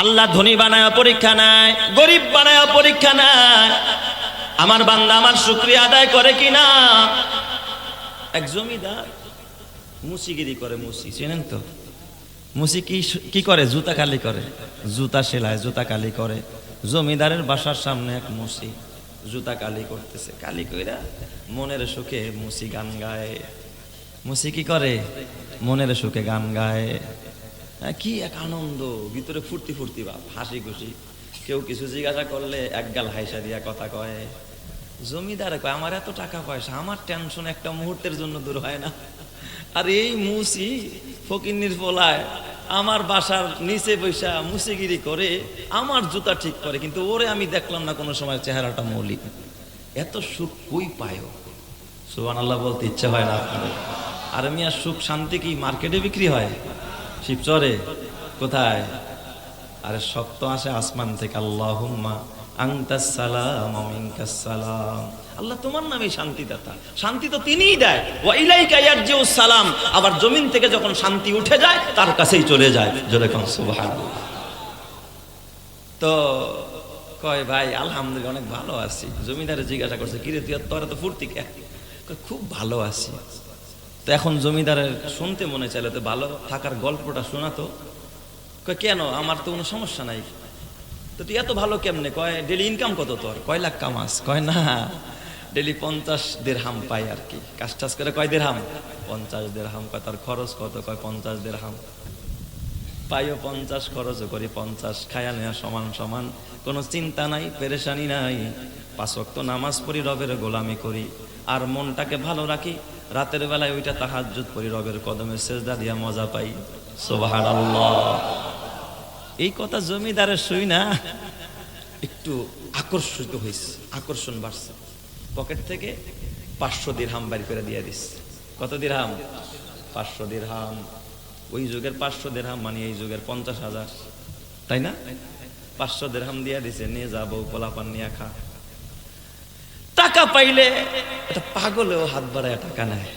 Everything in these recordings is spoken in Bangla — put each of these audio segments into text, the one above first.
আল্লাহ ধনী বানায় পরীক্ষা নাই, গরিব বানায় পরীক্ষা নাই। আমার বান্দা আমার শুকরিয়া আদায় করে কিনা। এক জমিদার মুসিগিরি করে, মুসি চেনেন তো? মুসি কি করে? জুতা কালি করে, জুতা সেলায়, জুতা কালি করে। জমিদারের বাসার সামনে এক মুসি জুতা কালি করতেছে। কালি কইরা মনের সুখে মুসি গান গায়। মুসি কি করে? মনের সুখে গান গায়। কি এক আনন্দ, ভিতরে ফুর্তি ফুর্তি ভাব, হাসি খুশি। কেউ কিছু জিজ্ঞাসা করলে এক গাল হাইসা দিয়া কথা কয়। জমিদার কয়, আমার এত টাকা পয়সা, আমার টেনশন একটা মুহূর্তের জন্য দূর হয় না। আর এই মুসি ফকিন্নির পোলায় আমার বাসার নিচে বৈশা মুসিগিরি করে, আমার জুতা ঠিক করে, কিন্তু ওরে আমি দেখলাম না কোনো সময় চেহারাটা মৌলিক। এত সুখ কই পায়? সুবহানাল্লাহ বলতে ইচ্ছা হয় না আপনাদের? আর মিয়া সুখ শান্তি কি মার্কেটে বিক্রি হয়? শিবচরে কোথায়? আরে শক্ত আসে আসমান থেকে। আল্লাহুম্মা আনতাস সালাম ওয়া মিনকাস সালাম। আল্লাহ তোমার নামে শান্তিদাতা, শান্তি তো তিনিই দেয়। ওয়া ইলাইকা ইয়ারজিউস সালাম। আবার জমিন থেকে যখন শান্তি উঠে যায় তার কাছেই চলে যায়। জোরে কোন সুবহানাল্লাহ। তো কয় ভাই আলহামদুলিল্লাহ অনেক ভালো আছি। জমিদারে জিজ্ঞাসা করছে, কিরে তুই তোরা তো ফুর্তি কে? খুব ভালো আছি। তো এখন জমিদারের শুনতে মনে চাইলে তো ভালো থাকার গল্পটা শোনাতো। কয় কেন? আমার তো কোনো সমস্যা নাই। তো তুই এত ভালো কেমনে? কয় ডেলি ইনকাম কত তোর? কয় লাখ কামাস? কয় না, ডেলি 50 দিরহাম পাই আর কি। কাজ টাজ করে। কয় দিরহাম? 50 দিরহাম। কয় তার খরচ কত? কয় 50 দিরহাম। পাইও 50, খরচও করি 50, খায়া নেয়া সমান সমান, কোনো চিন্তা নাই, পেরেশানি নাই। 5 ওয়াক্ত নামাজ পড়ি, রবের গোলামি করি, আর মনটাকে ভালো রাখি। রাতের বেলায় ওইটা তাহাজ্জুদ পড়ি, রবের কদমে সেজদা দিয়া মজা পাই। সুবহানাল্লাহ। এই কথা জমিদারের শুই না একটু আকর্ষিত হইছে, আকর্ষণ বাড়ছে। পকেট থেকে 500 দিরহাম বাইর করে দিয়ে দিস। কত দিরহাম? 500 দিরহাম। ওই যুগের 500 দিরহাম মানে এই যুগের 50,000, তাই না? 500 দিরহাম দিয়ে দিছে, নিয়ে যাবো, পোলাপান নিয়ে খা। টাকা পাইলে এটা পাগলেও হাত বাড়ায় টাকা নেয়।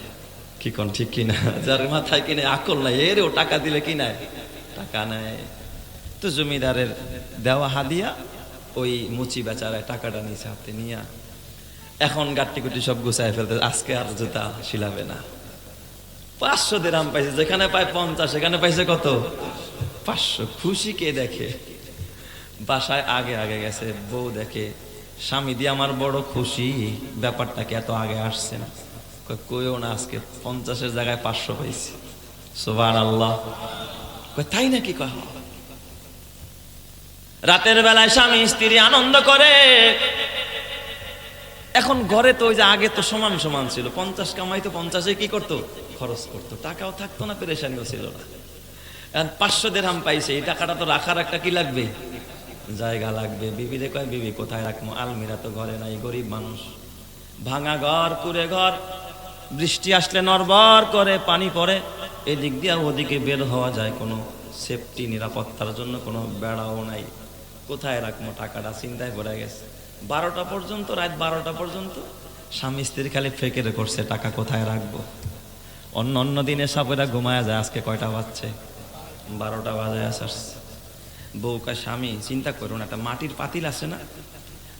কি কোন ঠিক কিনা? যার মাথায় কিনে আকল নাই, এরও টাকা দিলে কি নেয়? টাকা নেয়। তো জমিদারের দেওয়া হাদিয়া ওই মুচি বেচারায় টাকাটা নিচে হাতে নিয়া এখন গাট্টি গুটি সব গুছায় ফেলতে। আজকে আর জুতা শিলাবে না। 500 দিরহাম পাইছে, যেখানে পায় 50 সেখানে পাইছে কত? 500। খুশি কে দেখে? বাসায় আগে আগে গেছে, বউ দেখে, স্বামী দিয়ে আমার বড় খুশি, ব্যাপারটাকে এত আগে আসছে না। কইও না, আজকে 50-এর জায়গায় 500 পাইছি। সুবহানাল্লাহ। তাই নাকি? কয় রাতের বেলায় স্বামী স্ত্রী আনন্দ করে। এখন ঘরে তো ওই যে আগে তো সমান সমান ছিল, 50 কামাইতো, 50-এ কি করতো? খরচ করতো। টাকাও থাকতো না, পেরেশানিও ছিল না। এখন 500 দিরহাম পাইছে, এই টাকাটা তো রাখার একটা কি লাগবে? জায়গা লাগবে। বিবিরে কয়, বিবি কোথায় রাখবো? আলমিরা তো ঘরে নাই, গরিব মানুষ। ভাঙা ঘর, কুড়ে ঘর, বৃষ্টি আসলে নড়বড় করে পানি পড়ে, এদিক দিয়ে ওদিকে বের হওয়া যায়, কোনো সেফটি নিরাপত্তার জন্য কোনো বেড়াও নাই। কোথায় রাখবো টাকাটা? চিন্তায় পড়ে গেছে। 12টা পর্যন্ত, রাত 12টা পর্যন্ত স্বামী স্ত্রী খালি ফেকেরে করছে টাকা কোথায় রাখবো। অন্য দিনে সবেরা ঘুমায়া যায়, আজকে কয়টা বাজছে? 12টা বাজে আসছে। বউ কয়, স্বামী চিন্তা করো না, একটা মাটির পাতিল আছে না,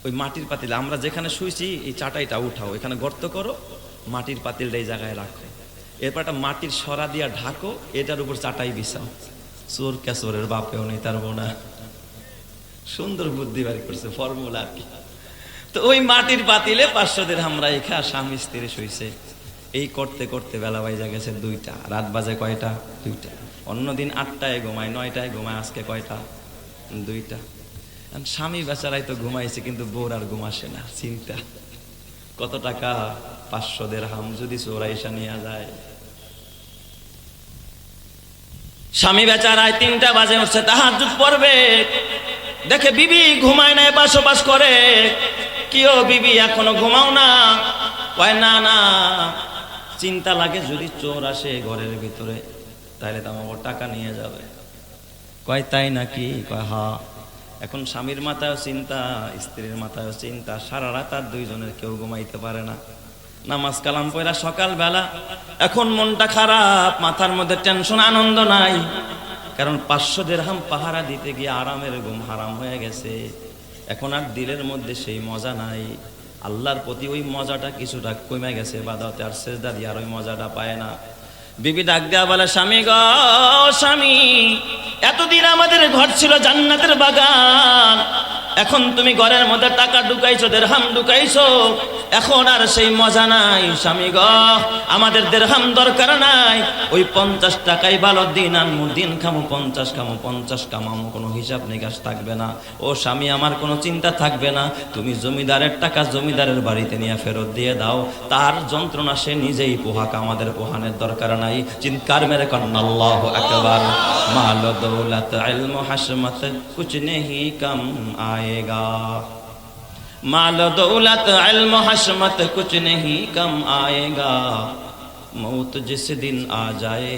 ওই মাটির পাতিল আমরা যেখানে শুইছি এই চাটাইটা উঠাও, এখানে গর্ত করো, মাটির পাতিলটা এই জায়গায় রাখো, এরপর একটা মাটির সরা দিয়া ঢাকো, এটার উপর চাটাই বিছাও। চোর কেচোরের বাপেও নেই তার বোনা। সুন্দর বুদ্ধি বাড়ি করছে, ফর্মুলা আর কি। তো ওই মাটির পাতিলে 500 দিরহাম রাইখা স্বামী স্ত্রী শুইছে। এই করতে করতে বেলা বাইজা গেছে 2টা। রাত বাজে কয়টা? 2টা। অন্যদিন 8টায় ঘুমায়, 9টায় ঘুমায়, আজকে কয়টা? 2টা। স্বামী বেচারাই তো ঘুমাইছে, কিন্তু বউর আর ঘুম আসে না। চিন্তা কত টাকা? 500 দিরহাম যদি চোরাইশা নিয়ে যায়। স্বামী বেচারায় 3টা বাজে উঠছে, তাহাজ্জুদ পড়বে, দেখে বিবি ঘুমায় না, বসবাস করে। কিও বিবি এখনো ঘুমাও না? কয় না না, চিন্তা লাগে যদি চোর আসে ঘরের ভিতরে তাহলে তো আমার টাকা নিয়ে যাবে। কয় তাই নাকি? কয় হা। এখন স্বামীর মাথায়ও চিন্তা, স্ত্রীর মাথায়ও চিন্তা, সারা রাত আর দুইজনের কেউ ঘুমাইতে পারে না। নামাজ কালাম পড়া সকাল বেলা, এখন মনটা খারাপ, মাথার মধ্যে টেনশন, আনন্দ নাই। কারণ 500 দিরহাম পাহারা দিতে গিয়ে আরামের ঘুম হারাম হয়ে গেছে। এখন আর দিলের মধ্যে সেই মজা নাই, আল্লাহর প্রতি ওই মজাটা কিছুটা কমে গেছে, ইবাদতে আর সিজদা দিয়ে আর ওই মজাটা পায় না। বিবি ডাক দেয়া বলে, স্বামী গো স্বামী, এতদিন আমাদের ঘর ছিল জান্নাতের বাগান, এখন তুমি ঘরের মধ্যে টাকা ঢুকাইছো, দিরহাম ঢুকাইছো, এখন আর সেই মজা নাই। স্বামী গো, আমাদের দিরহাম দরকার নাই, ওই 50 টাকাই ভালো দিন আনমু, দিন খামু 50 খামু, 50 কামামু, কোনো হিসাব নিকাশ থাকবে না। ও স্বামী, আমার কোনো চিন্তা থাকবে না, তুমি জমিদারের টাকা জমিদারের বাড়িতে নিয়ে ফেরত দিয়ে দাও, তার যন্ত্রণা সে নিজেই পোহাক, আমাদের পোহানের দরকার নাই। চিৎকার মেরে কন্না আল্লাহু আকবার। মাল দৌলত ইলম হাশমত কুছ নেহি কম আয়েগা, माल दौलत इल्म हशमत कुछ नहीं कम आएगा, मौत जिस दिन आ जाए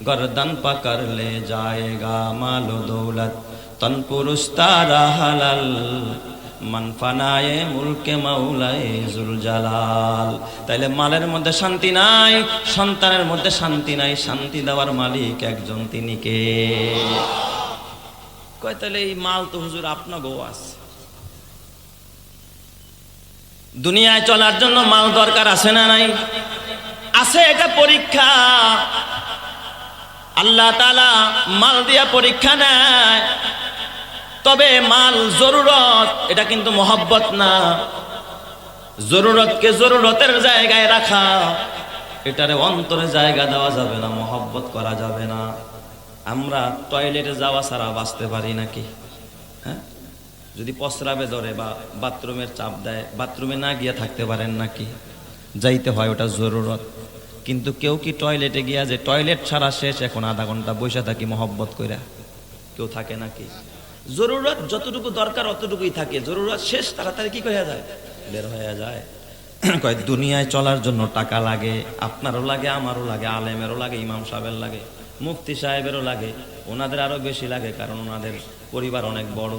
गर्दन पकड़ ले जाएगा, माल दौलत तन पुरुष तारा हलाल, মান ফানায়ে মুলকে মাওলায়ে জুল জালাল। তাইলে মালের মধ্যে শান্তি নাই, সন্তানের মধ্যে শান্তি নাই, শান্তি দেওয়ার মালিক একজন, তিনি কে? কয় তাহলে এই মাল তো হুজুর আপনাগো আছে, দুনিয়ায় চলার জন্য মাল দরকার আছে না নাই? আছে, এটা পরীক্ষা। আল্লাহ তাআলা মাল দিয়া পরীক্ষা নেয়, তবে মাল জরুরত, এটা কিন্তু মহব্বত না। জরুরতকে জরুরতের জায়গায় রাখা, এটারে অন্তরে জায়গা দেওয়া যাবে না, মহব্বত করা যাবে না। আমরা টয়লেটে যাওয়া ছাড়া বাঁচতে পারি নাকি? হ্যাঁ, যদি প্রস্রাবে ধরে বা বাথরুমের চাপ দেয়, বাথরুমে না গিয়ে থাকতে পারেন নাকি? যাইতে হয়, ওটা জরুরত। কিন্তু কেউ কি টয়লেটে গিয়া যে টয়লেট ছাড়া শেষ, এখন আধা ঘন্টা বসে থাকি মহব্বত কইরা? কেউ থাকে নাকি? জরুরত যতটুকু দরকার অতটুকুই থাকে, জরুরত শেষ তাড়াতাড়ি কি হয়ে যায়, বের হয়ে যায়। কয় দুনিয়ায় চলার জন্য টাকা লাগে, আপনারও লাগে, আমারও লাগে, আলেমেরও লাগে, ইমাম সাহেবের লাগে, মুফতি সাহেবেরও লাগে, ওনাদের আরো বেশি লাগে, কারণ ওনাদের পরিবার অনেক বড়।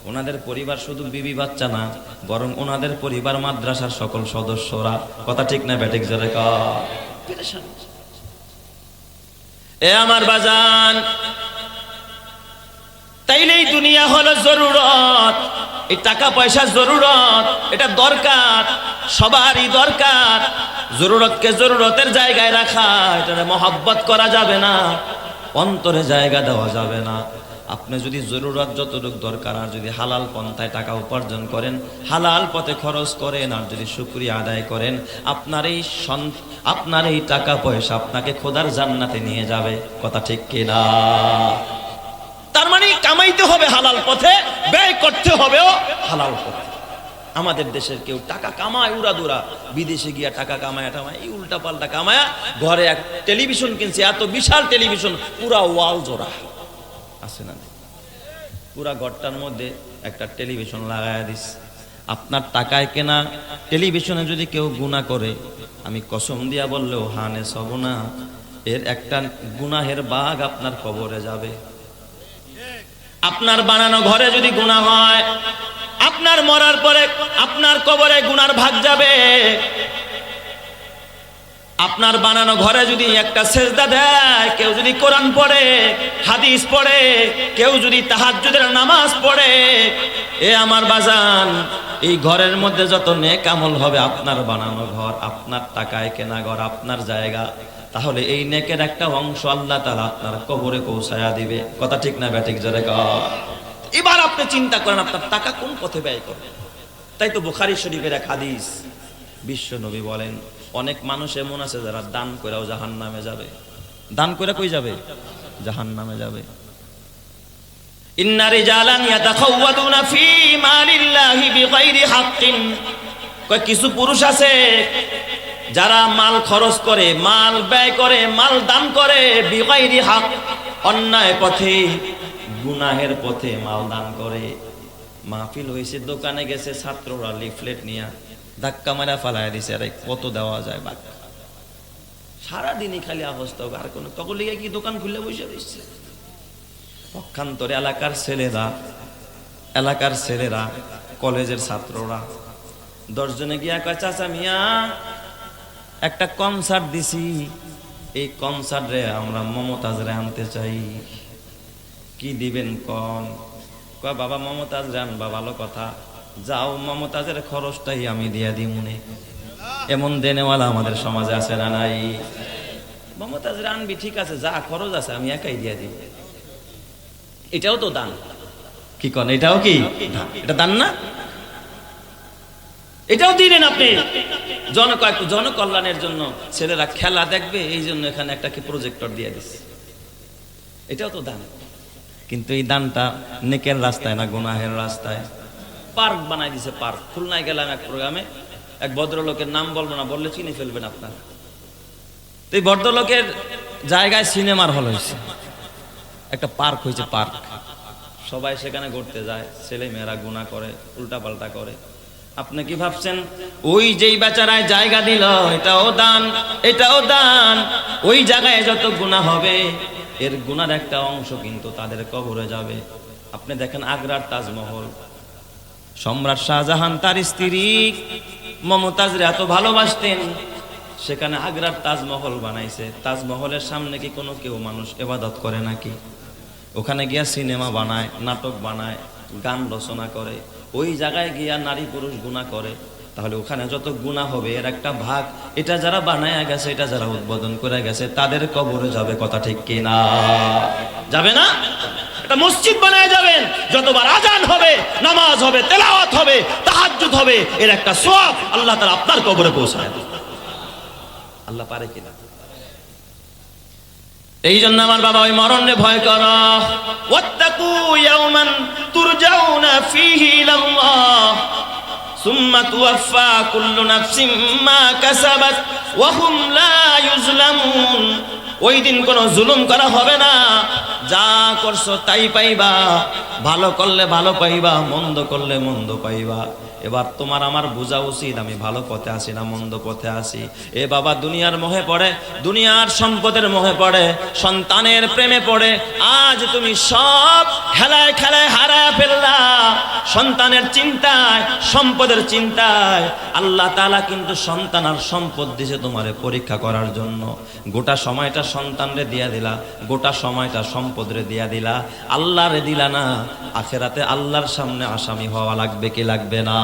ওনাদের পরিবার শুধু বিবি বাচ্চা না, বরং ওনাদের পরিবার মাদ্রাসার সকল সদস্যরা। কথা ঠিক না ব্যাটিক জোরে কর। এ আমার বাজান, তাইলেই দুনিয়া হলো জরুরত, এই টাকা পয়সা জরুরত, এটা দরকার, সবারই দরকার। জরুরতকে জরুরতের জায়গায় রাখা, এটা মহব্বত করা যাবে না, অন্তরে জায়গা দেওয়া যাবে না। আপনি যদি জরুরত যতটুকু দরকার, আর যদি হালাল পন্থায় টাকা উপার্জন করেন, হালাল পথে খরচ করেন, আর যদি শুকরিয়া আদায় করেন, আপনার এই টাকা পয়সা আপনাকে খোদার জান্নাতে নিয়ে যাবে। কথা ঠিক কিনা? তার মানে কামাইতে হবে হালাল পথে, ব্যয় করতে হবেও হালাল পথে। আমাদের দেশের কেউ টাকা কামায় উড়াদুরা, বিদেশে গিয়া টাকা কামায় এই উল্টা পাল্টা কামায়া ঘরে এক টেলিভিশন কিনছে, এত বিশাল টেলিভিশন, পুরা ওয়াল জোড়া আছে না, পুরা ঘরটার মধ্যে একটা টেলিভিশন লাগায়া দিস। আপনার টাকায় কেনা টেলিভিশনে যদি কেউ গুনাহ করে, আমি কসম দিয়া বললেও হানে সব না, এর একটা গুনাহের বাঘ আপনার কবরে যাবে। আপনার বানানো ঘরে যদি গুনাহ হয়, আপনার মরার পরে আপনার কবরে গুনার ভাগ যাবে। আপনার বানানো ঘরে যদি একটা সেজদা দেয়, কেউ যদি কোরআন পড়ে, হাদিস পড়ে, কেউ যদি তাহাজ্জুদের নামাজ পড়ে, এ আমার বাজান, এই ঘরের মধ্যে যত নেক আমল হবে, আপনার বানানো ঘর, আপনার টাকায় কেনা ঘর, আপনার জায়গা, তাহলে এই নেকের একটা অংশ আল্লাহ তাআলা আপনার কবরে পৌঁছায়া দিবে। কথা ঠিক না ব্যাটিক জোরে কর। এবার আপনি চিন্তা করেন আপনার টাকা কোন পথে ব্যয় করবেন। তাই তো বুখারী শরীফের এক হাদিস, বিশ্ব নবী বলেন, অনেক মানুষ এমন আছে যারা দান করেও জাহান্নামে যাবে। দান করে কই যাবে? জাহান্নামে যাবে। ইন্না রিজালান ইয়াতাখাওয়াতুনা ফি মালিল্লাহি বিগাইরি হাক্কিন, কয় কিছু পুরুষ আছে যারা মাল খরচ করে, মাল ব্যয় করে, মাল দান করে, বিগাইরি হক, অন্যায় পথে, গুনাহের পথে মাল দান করে। মাহফিল হয়েছে, দোকানে গেছে, ছাত্ররা লিফলেট নিয়ে ধাক্কা মারা ফালায় দিছে, আরে কত দেওয়া যায় বাক, সারাদিনই খালি অবস্থা হবে। আর কোন তখন লিগে কি দোকান খুলে বসে রয়েছে। পক্ষান্তরে এলাকার ছেলেরা, কলেজের ছাত্ররা 10 জনে গিয়া কয়, চাচা মিয়া একটা কনসার্ট দিছি, এই কনসার্টে আমরা মমতাজরে আনতে চাই। কি দিবেন কন? কয় বাবা মমতাজ যান বা ভালো কথা, যাও মমতাজের খরচটাই আমি দিয়া দিমুনে। এমন দেনেওয়ালা আমাদের সমাজে আছে না নাই? মমতাজ আনবি ঠিক আছে, যা খরচ আছে আমি একাই দিয়া দিব। এটাও তো দান, কি কন? এটাও কি এটা দান না? এটাও দিলেন আপনি জনকল্যাণের জন্য, ছেলেরা খেলা দেখবে এই জন্য এখানে একটা কি প্রজেক্টর দিয়ে দিচ্ছে, এটাও তো দান। কিন্তু এই দানটা নেকের রাস্তায় না গুনাহের রাস্তায়? পার্ক বানাই দিছে, পার্ক। খুলনায় গেলাম এক প্রোগ্রামে, এক ভদ্রলোকের নাম বলবো না, বললে চিনি ফেলবেন আপনারা। তো এই ভদ্রলোকের জায়গায় সিনেমার হল হয়েছে, একটা পার্ক হয়েছে, পার্ক। সবাই সেখানে ঘুরতে যায়, ছেলে মেয়েরা গুনাহ করে, উল্টাপাল্টা করে। আপনি কি ভাবছেন ওই যেই বেচারায় জায়গা দিল এটাও দান, এটাও দান? ওই জায়গায় যত গুনাহ হবে এর গুনার একটা অংশ কিন্তু তাদের কবরে যাবে। আপনি দেখেন আগ্রার তাজমহল, সম্রাট শাহজাহান তার স্ত্রী মমতাজরে এত ভালোবাসতেন, সেখানে আগ্রার তাজমহল বানাইছে। তাজমহলের সামনে কি কোনো কেউ মানুষ ইবাদত করে নাকি? ওখানে গিয়া সিনেমা বানায়, নাটক বানায়, গান রচনা করে। ওই জায়গায় গিয়া নারী পুরুষ গুনাহ করে। তাহলে ওখানে যত গুনাহ হবে এর একটা ভাগ এটা যারা বানায় গেছে, এটা যারা উদ্বোধন করে গেছে তাদের কবরে যাবে। কথা ঠিক কিনা? যাবে না? একটা মসজিদ বানায় যাবেন, যতবার আজান হবে, নামাজ হবে, তেলাওয়াত হবে, তাহাজ্জুদ হবে, এর একটা সওয়াব আল্লাহ তাআলা আপনার কবরে পৌঁছায় দেবে। আল্লাহ পারে কিনা? এই জন্য আমার বাবা ওই মরণে ভয় করো। ওয়াত্তাকু ইয়াওমান তুরজাউনা ফীহি ইলাল্লাহ সুম্মা তুওয়াফা কুল্লু নাফসিম মা কাসাবাত ওয়া হুম লা ইউজলামুন। ওই দিন কোনো জুলুম করা হবে না, যা করছো তাই পাইবা। ভালো করলে ভালো পাইবা, মন্দ করলে মন্দ পাইবা। এবার তোমার আমার বোঝা উচিত আমি ভালো পথে আসি না মন্দ পথে আসি। এ বাবা দুনিয়ার মোহে পড়ে, দুনিয়ার সম্পদের মোহে পড়ে, সন্তানের প্রেমে পড়ে আজ তুমি সব খেলায় খেলায় হারায় ফেললা। সন্তানের চিন্তায়, সম্পদের চিন্তায়। আল্লাহ তাআলা কিন্তু সন্তান আর সম্পদ দিয়েছে তোমারে পরীক্ষা করার জন্য। গোটা সময়টা সন্তানরে দিয়া দিলা, গোটা সময়টা সম্পদরে দিয়া দিলা, আল্লাহরে দিলা না। আখেরাতে আল্লাহর সামনে আসামি হওয়া লাগবে কি লাগবে না?